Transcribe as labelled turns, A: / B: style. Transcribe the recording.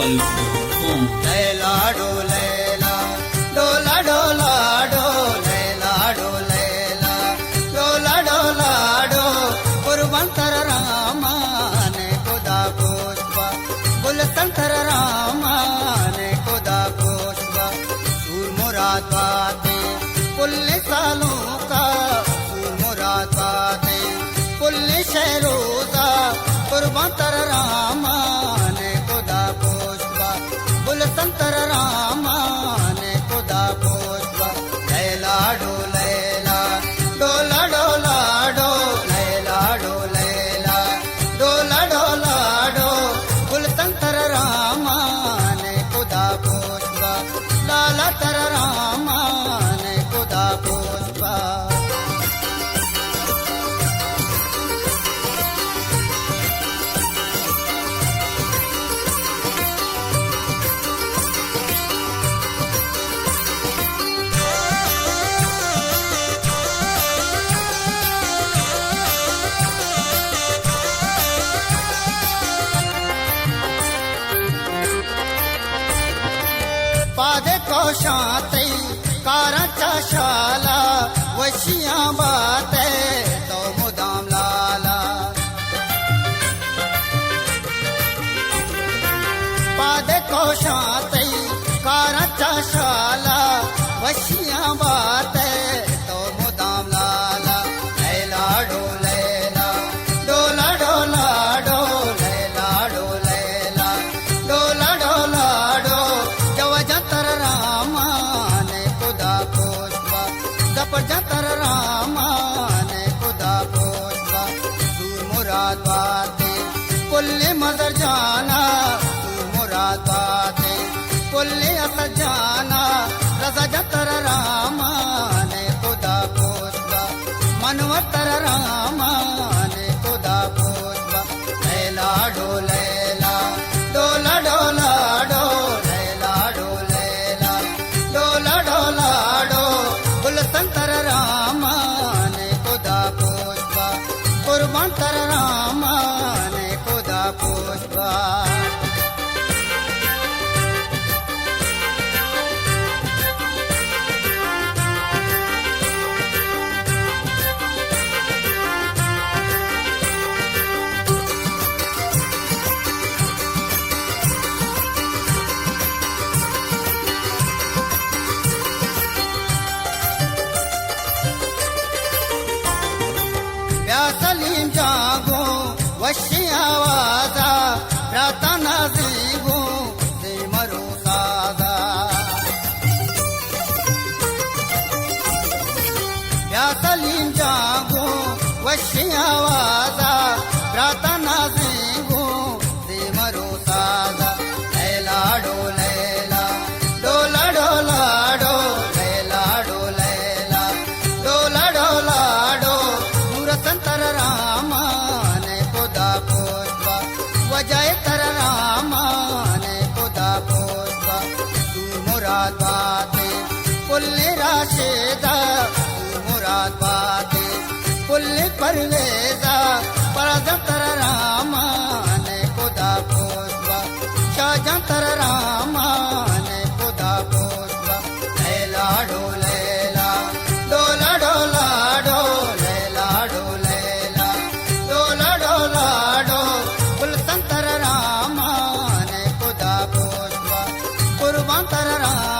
A: Alfred.com.
B: Laila dough Laila डोला डोला dough Laila dough Laila डोला डोला डो कुर्बंतर रामाने खुदा पुष्पा गुलतंतर रामाने खुदा पुष्पा सूर मुराद बाते पुल्ले सालों का सूर मुराद बाते पुल्ले शहरोजा कुर्बंतर रामाने खुदा पुष्पा गुलतंतर रामाने खुदा पुष्पा लैला डो लैला डोला डोला डो लैला डो लैला डोला डोला डो गुलतंतर रामाने खुदा पुष्पा लाला तर रामाने खुदा पुष्पा पादे कोशाते काराचा शाला वशियां बाते तो मुदाम लाला पादे कोशाते काराचा शाला वशियां बाते तो मुदाम लाला लैला डो लैला डोला डोला डो लैला डो लैला डोला डोला डो जतर रामाने खुदा पुष्पा जप जतर रामाने खुदा पुष्पा दूर मुराद बाते पुल्ले मदर जाना दूर मुराद बाते पुल्ले असर जाना रजा जतर रामाने खुदा पुष्पा मनवतर रामाने खुदा पुष्पा लैला डो लैला डोला डोला डो लैला डो लैला डोला डोला डो गुलतंतर रामाने खुदा पुष्पा कुर्बानतर रामाने खुदा पुष्पा सलीम जागो वशी आवाजा प्रार्थना जीगो से मरो सादा या सलीम जागो वशी आवाजा प्रार्थना जीगो से मरो सादा लैला डो लैला डोला डोला डो लैला डो लैला डोला डोला डो संतर रामाने खुदा पुष्पा वजय तर रामाने खुदा पुष्पा तू मुराद बाते पुल्ले राशेदा तू मुराद बाते पुल्ले परवेजा परजतर रामाने खुदा पुष्पा शाहजतर रामाने खुदा पुष्पा लैला डो लैला डोला डोला डो लैला डो लैला डोला डोला डो गुलतंतर रामाने खुदा पुष्पा कुर्बानतर राम